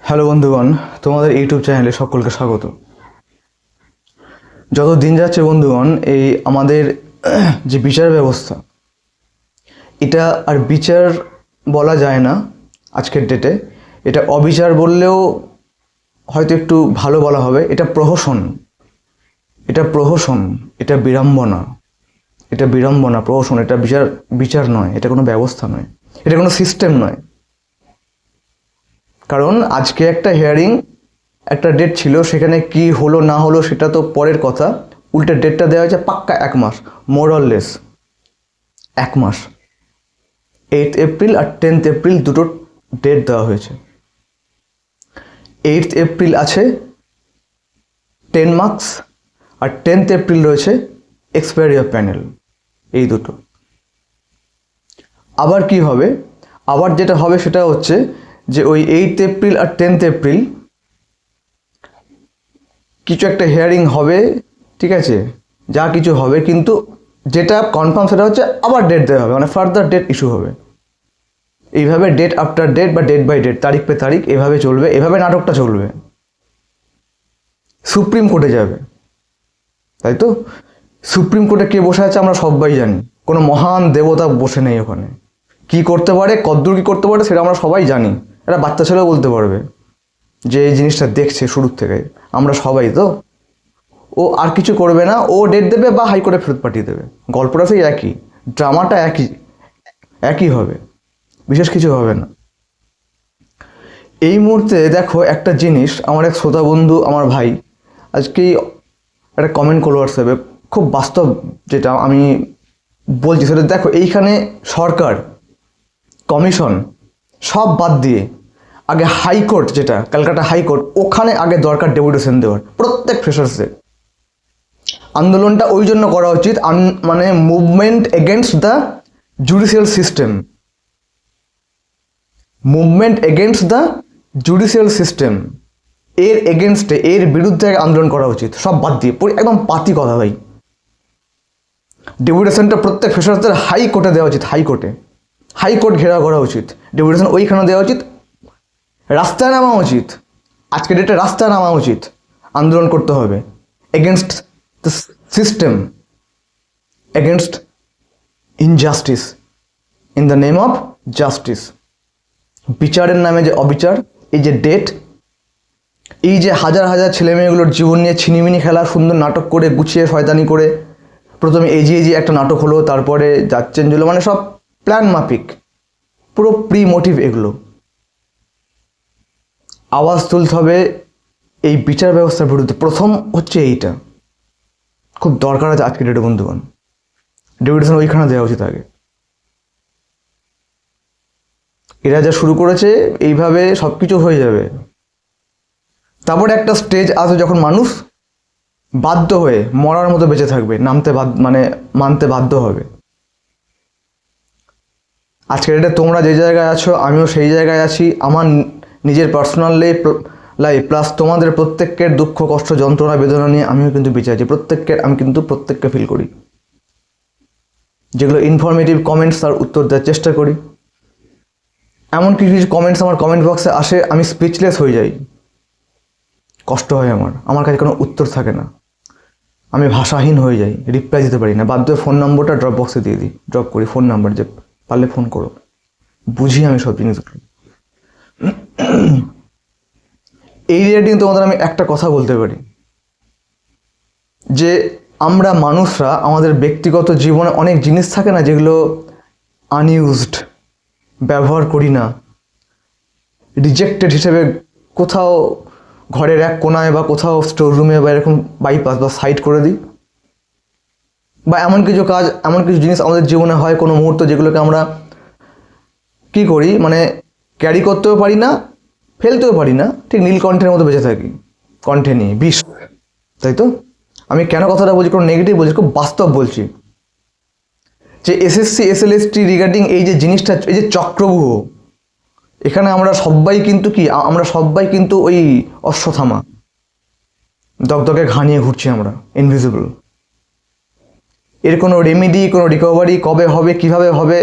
Hello বন্ধুগণ, তোমাদের YouTube চ্যানেলে সকলকে স্বাগত। যত দিন যাচ্ছে বন্ধুগণ, এই আমাদের যে বিচার ব্যবস্থা, এটা আর বিচার বলা যায় না আজকের ডেটে। এটা অবিচার বললেও হয়তো একটু ভালো বলা হবে। এটা প্রহসন, এটা বিড়ম্বনা, প্রহসন। এটা বিচার নয়, এটা কোনো ব্যবস্থা নয়, এটা কোনো সিস্টেম নয়। কারণ আজকে একটা হিয়ারিং, একটা ডেট ছিল, সেখানে কি হলো না হলো সেটা তো পরের কথা। উল্টে ডেটটা দেওয়া হয়েছে পাক্কা 1 মাস, মোর অর লেস 1 মাস। 8 এপ্রিল আর 10 এপ্রিল দুটো ডেট দেওয়া হয়েছে। 8 এপ্রিল আছে 10 মার্কস, আর 10 এপ্রিল রয়েছে এক্সপায়ারি অফ প্যানেল। এই দুটো। আবার কি হবে? আবার যেটা হবে সেটা হচ্ছে যে ওই 8 এপ্রিল আর 10 এপ্রিল কিছু একটা হিয়ারিং হবে, ঠিক আছে, যা কিছু হবে, কিন্তু যেটা কনফার্ম সেটা হচ্ছে আবার ডেট দেওয়া হবে, মানে ফার্দার ডেট ইস্যু হবে। এইভাবে ডেট আফটার ডেট বা ডেট বাই ডেট, তারিখ পে তারিখ এভাবে চলবে, এভাবে নাটকটা চলবে। সুপ্রিম কোর্টে যাবে, তাই তো? সুপ্রিম কোর্টে কে বসে আছে আমরা সবাই জানি। কোনো মহান দেবতা বসে নেই ওখানে। কি করতে পারে, কদ্দূর কি করতে পারে সেটা আমরা সবাই জানি। একটা বাচ্চা ছেলেও বলতে পারবে যে এই জিনিসটা দেখছে শুরুর থেকে। আমরা সবাই তো। ও আর কিছু করবে না, ও ডেট দেবে বা হাইকোর্টে ফেরত পাঠিয়ে দেবে। গল্পটা সেই একই, ড্রামাটা একই হবে, বিশেষ কিছু হবে না। এই মুহূর্তে দেখো একটা জিনিস, আমার এক শ্রোতা বন্ধু, আমার ভাই, আজকেই একটা কমেন্ট করলো হোয়াটসঅ্যাপে, খুব বাস্তব যেটা আমি বলছি সেটা দেখো। এইখানে সরকার, কমিশন সব বাদ দিয়ে আগে হাইকোর্ট, যেটা ক্যালকাটা হাইকোর্ট, ওখানে আগে দরকার ডেপুটেশন দেওয়ার প্রত্যেক ফ্রেশার্সদের। আন্দোলনটা ওই জন্য করা উচিত, মানে movement against the judicial system, এর এগেনস্টে, এর বিরুদ্ধে আন্দোলন করা উচিত, সব বাদ দিয়ে। একদম পাতি কথা ভাই। ডেপুটেশনটা প্রত্যেক ফ্রেশার্সদের হাইকোর্টে দেওয়া উচিত, হাইকোর্ট ঘেরাও করা উচিত, ডেপুটেশন ওইখানে দেওয়া উচিত, রাস্তায় নামা উচিত, আজকে ডেটে রাস্তায় নামা উচিত, আন্দোলন করতে হবে against the system, against injustice, in the name of justice. বিচারের নামে যে অবিচার, এই যে ডেট, এই যে হাজার হাজার ছেলেমেয়েগুলোর জীবন নিয়ে ছিনিমিনি খেলা, সুন্দর নাটক করে গুছিয়ে শয়তানি করে, প্রথমে এজিয়ে একটা নাটক হলো, তারপরে যাচ্ছেন হলো, মানে সব প্ল্যান মাফিক, পুরো প্রি মোটিভ। এগুলো আওয়াজ তুলতে হবে এই বিচার ব্যবস্থার বিরুদ্ধে। প্রথম হচ্ছে এইটা খুব দরকার আছে আজকে ডেটে বন্ধুগণ। ডেপুটেশন ওইখানে দেওয়া উচিত আগে। এরা যা শুরু করেছে, এইভাবে সব কিছু হয়ে যাবে। তারপরে একটা স্টেজ আসবে যখন মানুষ বাধ্য হয়ে মরার মতো বেঁচে থাকবে, মানতে বাধ্য হবে। আজকের ডেটে তোমরা যে জায়গায় আছো, আমিও সেই জায়গায় আছি। আমার নিজের পার্সোনাল লাইফ প্লাস তোমাদের প্রত্যেকের দুঃখ, কষ্ট, যন্ত্রণা, বেদনা নিয়ে আমিও কিন্তু বেঁচে আছি। আমি কিন্তু প্রত্যেককে ফিল করি। যেগুলো ইনফরমেটিভ কমেন্টস, তার উত্তর দেওয়ার চেষ্টা করি। এমনকি কিছু কমেন্টস আমার কমেন্ট বক্সে আসে, আমি স্পিচলেস হয়ে যাই, কষ্ট হয় আমার কাছে কোনো উত্তর থাকে না, আমি ভাষাহীন হয়ে যাই, রিপ্লাই দিতে পারি না। বাধ্য ফোন নম্বরটা ড্রপ বক্সে দিয়ে দিই, ড্রপ করি ফোন নাম্বার, যে পারলে ফোন করো। বুঝি আমি সব জিনিসগুলো। এই রিলেটিং তোমাদের আমি একটা কথা বলতে পারি, যে আমরা মানুষরা আমাদের ব্যক্তিগত জীবনে অনেক জিনিস থাকে না, যেগুলো আনইউজড, ব্যবহার করি না, রিজেক্টেড হিসেবে কোথাও ঘরের এক কোনায় বা কোথাও স্টোর রুমে বা এরকম বাইপাস বা সাইড করে দিই। বা এমন কিছু জিনিস আমাদের জীবনে হয় কোনো মুহূর্ত, যেগুলোকে আমরা কি করি, মানে ক্যারি করতেও পারি না, ফেলতেও পারি না, ঠিক নীলকণ্ঠের মতো বেঁচে থাকি, কণ্ঠে নিয়ে বিষ। তাই তো? আমি কেন কথাটা বলছি, কোনো নেগেটিভ বলছি, খুব বাস্তব বলছি। যে এসএসসি এসএলএসটি রিগার্ডিং এই যে জিনিসটা, এই যে চক্রব্যূহ, এখানে আমরা সবাই কিন্তু ওই অশ্বত্থামা, দগদগে ঘা নিয়ে ঘুরছি আমরা, ইনভিজিবল। এর কোনো রেমেডি, কোনো রিকভারি কবে হবে, কিভাবে হবে,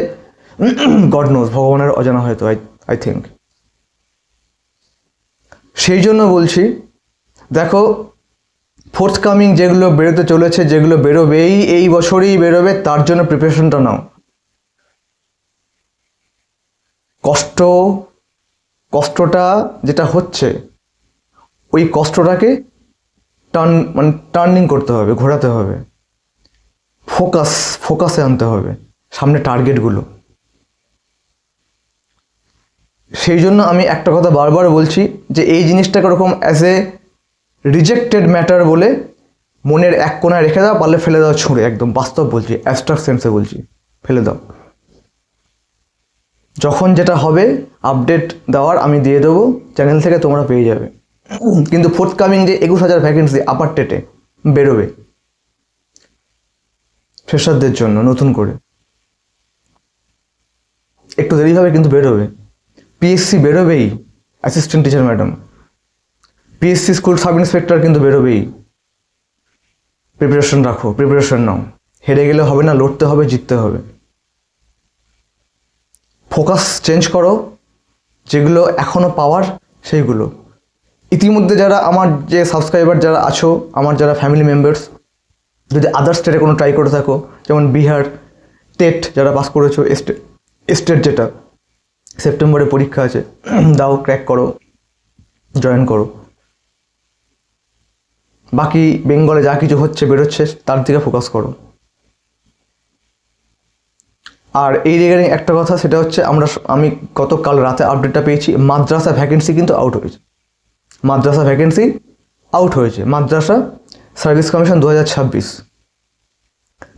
গড নোজ, ভগবানের অজানা হয়তো, আই থিঙ্ক। সেই জন্য বলছি, দেখো ফোর্থকামিং যেগুলো বেরোতে চলেছে, যেগুলো বেরোবেই, এই বছরই বেরোবে, তার জন্য প্রিপারেশনটা নাও। কষ্টটা যেটা হচ্ছে, ওই কষ্টটাকে টার্নিং করতে হবে, ঘোরাতে হবে, ফোকাসে আনতে হবে সামনে টার্গেটগুলো। সেই জন্য আমি একটা কথা বারবার বলছি যে এই জিনিসটাকে ওরকম অ্যাজ এ রিজেক্টেড ম্যাটার বলে মনের এক কোণায় রেখে দাও, পারলে ফেলে দাও ছুঁড়ে, একদম বাস্তব বলছি, অ্যাবস্ট্রাক্ট সেন্সে বলছি, ফেলে দাও। যখন যেটা হবে আপডেট দেওয়ার আমি দিয়ে দেবো চ্যানেল থেকে, তোমরা পেয়ে যাবে। কিন্তু ফোর্থকামিং যে 21,000 ভ্যাকেন্সি আপার টেটে বেরোবে ফ্রেশারদের জন্য নতুন করে, একটু দেরি হবে কিন্তু বেরোবে। পিএসসি বেরোবেই, assistant teacher madam, PSC school sub inspector কিন্তু বেরোবেই। প্রিপারেশন রাখো, প্রিপারেশন নাও, হেরে গেলে হবে না, লড়তে হবে, জিততে হবে। ফোকাস চেঞ্জ করো, যেগুলো এখনও পাওয়ার সেইগুলো। ইতিমধ্যে যারা আমার যে সাবস্ক্রাইবার যারা আছো, আমার যারা ফ্যামিলি মেম্বার্স, যদি আদার স্টেটে কোনো ট্রাই করে থাকো, যেমন বিহার টেট যারা পাস করেছো, স্টেট যেটা সেপ্টেম্বরে পরীক্ষা আছে, দাও, ক্র্যাক করো, জয়েন করো। বাকি বেঙ্গলে যা কিছু হচ্ছে বেরোচ্ছে তার দিকে ফোকাস করো। আর এই রিগার্ডিং একটা কথা, সেটা হচ্ছে আমি গতকাল রাতে আপডেটটা পেয়েছি, মাদ্রাসা ভ্যাকেন্সি কিন্তু আউট হয়েছে। মাদ্রাসা ভ্যাকেন্সি আউট হয়েছে, মাদ্রাসা সার্ভিস কমিশন 2026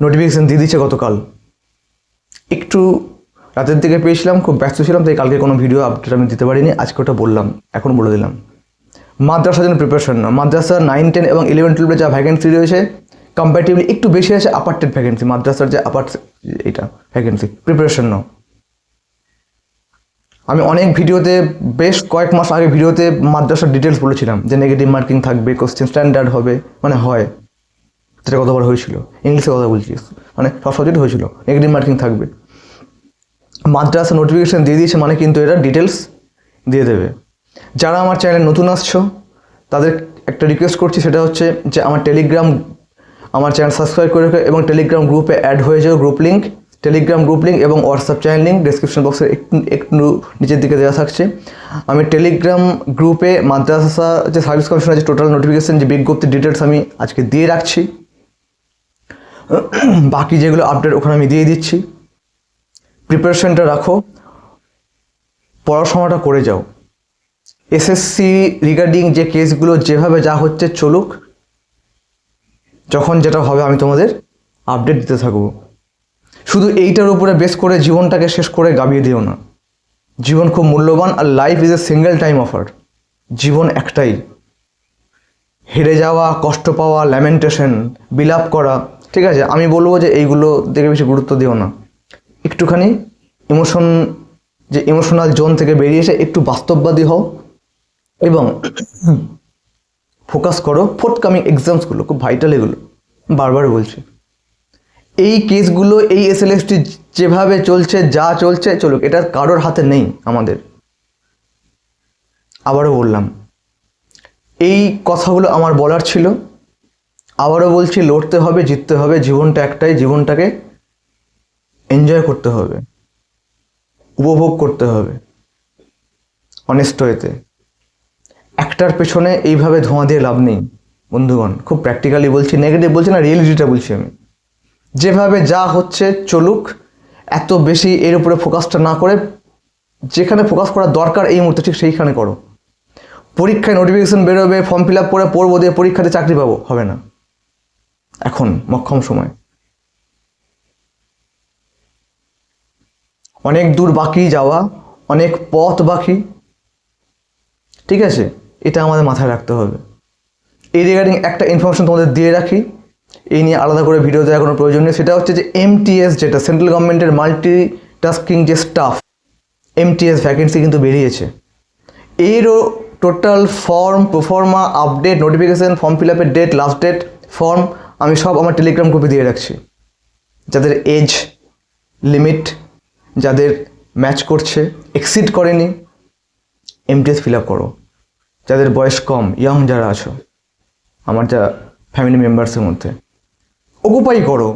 নোটিফিকেশান দিয়ে দিচ্ছে গতকাল। একটু রাতের দিকে পেয়েছিলাম, খুব ব্যস্ত ছিলাম, তাই কালকে কোনো ভিডিও আপডেট আমি দিতে পারিনি, আজকে ওটা বললাম, এখন বলে দিলাম। মাদ্রাসার জন্য প্রিপারেশন না, মাদ্রাসা 9, 10 এবং 11, 12 যা ভ্যাকেন্সি রয়েছে কম্পারেটিভলি একটু বেশি আছে আপার টেট ভ্যাকেন্সি, মাদ্রাসার যে আপার এইটা ভ্যাকেন্সি, প্রিপারেশন নাও। আমি অনেক ভিডিওতে, বেশ কয়েক মাস আগে ভিডিওতে মাদ্রাসার ডিটেলস বলেছিলাম যে নেগেটিভ মার্কিং থাকবে, কোশ্চেন স্ট্যান্ডার্ড হবে, মানে হয়, যেটা কতবার হয়েছিল, ইংলিশে কথা বলছি, মানে সব সাবজেক্ট হয়েছিল, নেগেটিভ মার্কিং থাকবে। মাদ্রাসা নোটিফিকেশান দিয়ে দিয়েছে মানে কিন্তু এটা ডিটেলস দিয়ে দেবে। যারা আমার চ্যানেলে নতুন আসছো তাদের একটা রিকোয়েস্ট করছি, সেটা হচ্ছে যে আমার চ্যানেল সাবস্ক্রাইব করে রেখো এবং টেলিগ্রাম গ্রুপে অ্যাড হয়ে যাও। টেলিগ্রাম গ্রুপ লিঙ্ক এবং হোয়াটসঅ্যাপ চ্যানেল লিঙ্ক ডেসক্রিপশন বক্সের একটু নিচের দিকে দেওয়া থাকছে। আমি টেলিগ্রাম গ্রুপে মাদ্রাসা যে সার্ভিস কমিশনের যে টোটাল নোটিফিকেশান, যে বিজ্ঞপ্তির ডিটেলস আমি আজকে দিয়ে রাখছি, বাকি যেগুলো আপডেট ওখানে আমি দিয়ে দিচ্ছি। প্রিপারেশনটা রাখো, পড়াশোনাটা করে যাও। এসএসসি রিগার্ডিং যে কেসগুলো যেভাবে যা হচ্ছে চলুক, যখন যেটা হবে আমি তোমাদের আপডেট দিতে থাকবো। শুধু এইটার উপরে বেস করে জীবনটাকে শেষ করে গাবিয়ে দিও না। জীবন খুব মূল্যবান, আর life is a single time offer. জীবন একটাই, হেরে যাওয়া, কষ্ট পাওয়া, ল্যামেন্টেশন, বিলাপ করা, ঠিক আছে, আমি বলবো যে এইগুলো দিকে বেশি গুরুত্ব দিও না। একটুখানি ইমোশনাল জোন থেকে বেরিয়ে এসে একটু বাস্তববাদী হও এবং ফোকাস করো ফোর্থকামিং এক্সামসগুলো, খুব ভাইটাল এগুলো, বারবার বলছি। এই কেসগুলো, এই এসএলএসটি যেভাবে চলছে, যা চলছে চলুক, এটা কারোর হাতে নেই আমাদের। আবারও বললাম, এই কথাগুলো আমার বলার ছিল, আবারও বলছি, লড়তে হবে, জিততে হবে, জীবনটা একটাই, জীবনটাকে এনজয় করতে হবে, উপভোগ করতে হবে অনেস্ট ওয়েতে। একটার পেছনে এইভাবে ধোঁয়া দিয়ে লাভ নেই বন্ধুগণ, খুব প্র্যাকটিক্যালি বলছি, নেগেটিভ বলছি না, রিয়েলিটিটা বলছি আমি। যেভাবে যা হচ্ছে চলুক, এত বেশি এর উপরে ফোকাসটা না করে যেখানে ফোকাস করা দরকার এই মুহূর্তে ঠিক সেইখানে করো। পরীক্ষায় নোটিফিকেশন বেরোবে, ফর্ম ফিল আপ করে পড়বো, দিয়ে পরীক্ষাতে চাকরি পাবো, হবে না, এখন মক্ষম সময়, অনেক দূর বাকি যাওয়া, অনেক পথ বাকি, ঠিক আছে, এটা আমাদের মাথায় রাখতে হবে। এই রিগার্ডিং একটা ইনফরমেশন তোমাদের দিয়ে রাখি, এই নিয়ে আলাদা করে ভিডিও দেওয়ার কোনো প্রয়োজন নেই। সেটা হচ্ছে যে এমটিএস, যেটা সেন্ট্রাল গভর্নমেন্টের মাল্টিটাস্কিং যে স্টাফ, এমটিএস ভ্যাকেন্সি কিন্তু বেরিয়েছে। এরও total form, proforma, update, notification, form fill আপের ডেট, লাস্ট ডেট, ফর্ম আমি সব আমার টেলিগ্রাম গ্রুপে দিয়ে রাখছি। যাদের এজ লিমিট, যাদের ম্যাচ করছে, এক্সিড করেনি, এমটিএস ফিল আপ করো। যাদের বয়স কম, ইয়াং যারা আছো, আমার যা ফ্যামিলি মেম্বার্সের মধ্যে, অকুপাই করো,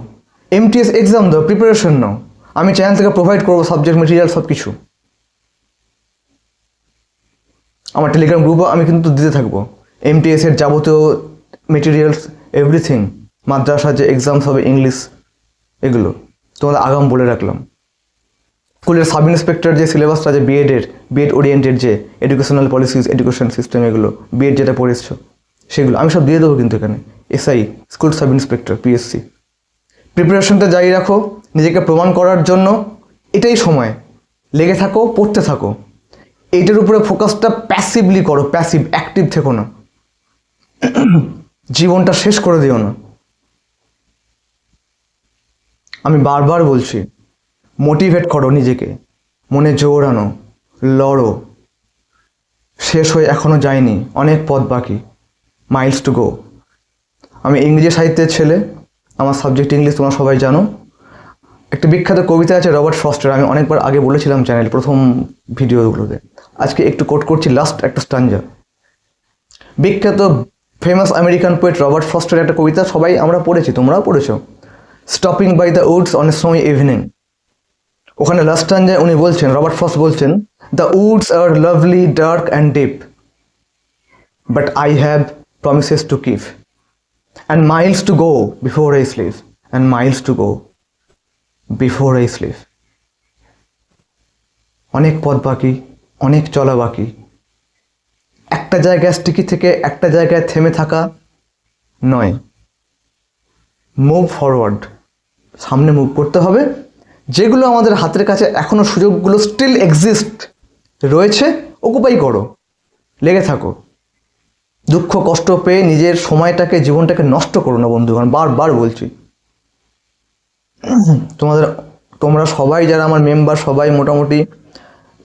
এমটিএস এক্সাম দাও, প্রিপারেশন নাও। আমি চ্যানেল থেকে প্রোভাইড করবো সাবজেক্ট মেটেরিয়াল সব কিছু। আমার টেলিগ্রাম গ্রুপও আমি কিন্তু দিতে থাকবো এমটিএসের যাবতীয় মেটেরিয়ালস, এভরিথিং। মাদ্রাসা যে এক্সামস হবে, ইংলিশ, এগুলো তোমাদের আগাম বলে রাখলাম। স্কুলের সাব ইন্সপেক্টর যে সিলেবাসটা আছে বিএড ওরিয়েন্টেড যে এডুকেশনাল পলিসিস, এডুকেশন সিস্টেম, এগুলো বিএড যেটা পড়েছো সেগুলো আমি সব দিয়ে দেবো কিন্তু এখানে। SI, school sub inspector, PSC. প্রিপারেশনটা জারি রাখো নিজেকে প্রমাণ করার জন্য। এটাই সময়, লেগে থাকো, পড়তে থাকো। এইটার উপরে ফোকাসটা প্যাসিভলি করো, প্যাসিভ, অ্যাক্টিভ থেকো না। জীবনটা শেষ করে দিও না। আমি বারবার বলছি, মোটিভেট করো নিজেকে, মনে জোর আনো, লড়ো। শেষ হয়ে এখনো যায়নি, অনেক পথ বাকি, মাইলস টু গো। আমি ইংরেজি সাহিত্যের ছেলে, আমার সাবজেক্ট ইংলিশ, তোমরা সবাই জানো। একটা বিখ্যাত কবিতা আছে রবার্ট ফ্রস্টের, আমি অনেকবার আগে বলেছিলাম চ্যানেল প্রথম ভিডিওগুলোতে। আজকে একটু কোট করছি লাস্ট একটা স্টাঞ্জা। বিখ্যাত ফেমাস আমেরিকান পোয়েট রবার্ট ফ্রস্টের একটা কবিতা সবাই আমরা পড়েছি, তোমরাও পড়েছো, stopping by the woods on a snowy evening. ওখানে লাস্ট স্টাঞ্জায় উনি বলছেন, রবার্ট ফ্রস্ট বলছেন, the woods are lovely, dark and deep, but I have promises to keep, and miles to go before I sleep, and miles to go before I sleep. অনেক পথ বাকি, অনেক চলা বাকি। একটা জায়গায় স্টিকি থেকে একটা জায়গায় থেমে থাকা নয়, মুভ ফরওয়ার্ড, সামনে মুভ করতে হবে। যেগুলো আমাদের হাতের কাছে এখনো সুযোগগুলো স্টিল এক্সিস্ট রয়েছে, অকুপাই করো, লেগে থাকো। দুঃখ কষ্ট পেয়ে নিজের সময়টাকে, জীবনটাকে নষ্ট করো না বন্ধুগণ, বারবার বলছি। তোমরা সবাই যারা আমার মেম্বার, সবাই মোটামুটি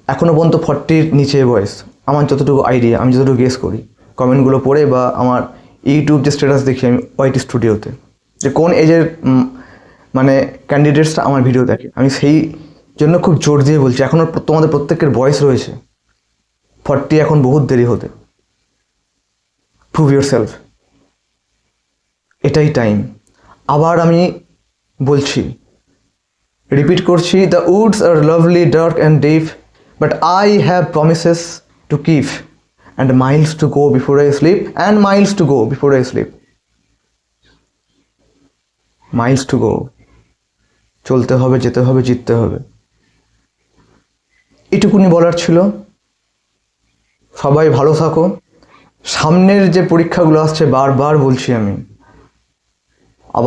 এখনও পর্যন্ত 40-র নিচে বয়স, আমার যতটুকু আইডিয়া, আমি যতটুকু গেস করি কমেন্টগুলো পড়ে, বা আমার ইউটিউব যে স্ট্যাটাস দেখি আমি ওয়াইটি স্টুডিওতে, যে কোন এজের মানে ক্যান্ডিডেটসটা আমার ভিডিও দেখে, আমি সেই জন্য খুব জোর দিয়ে বলছি, এখনও তোমাদের প্রত্যেকের বয়স রয়েছে, 40 এখন বহুত দেরি হতে। প্রুভ ইউর সেলফ, এটাই টাইম। আবার আমি বলছি, রিপিট করছি, the woods are lovely, dark and deep, but I have promises to keep, and miles to go before I sleep, and miles to go before I sleep, miles to go. চলতে হবে, যেতে হবে, জিততে হবে। এটুকুনি বলার ছিল। সবাই ভালো থাকো। সামনের যে পরীক্ষাগুলো আসছে, বারবার বলছি, আমি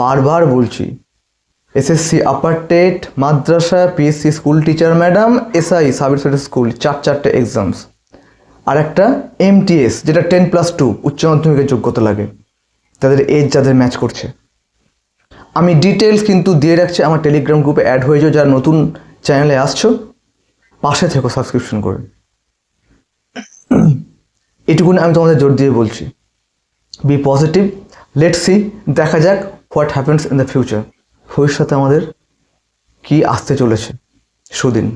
বারবার বলছি, এসএসসি আপার টেট, মাদ্রাসা, PSC school teacher madam, SI sub inspector school, 4 exams, আর একটা এমটিএস যেটা 10+2 উচ্চ মাধ্যমিকের যোগ্যতা লাগে, তাদের এজ যাদের ম্যাচ করছে। আমি ডিটেলস কিন্তু দিয়ে রাখছি আমার টেলিগ্রাম গ্রুপে, অ্যাড হয়ে যাও যারা নতুন চ্যানেলে আসছো, পাশে থেকো সাবস্ক্রিপশন করে। এটুকুনি আমি তোমাদের জোর দিয়ে বলছি, বি পজিটিভ, লেটস সি, দেখা যাক what happens in the future. ভবিষ্যতে আমাদের কি আসতে চলেছে সুদিন।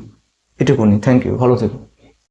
এটুকুনি, থ্যাংক ইউ, ভালো থেকো।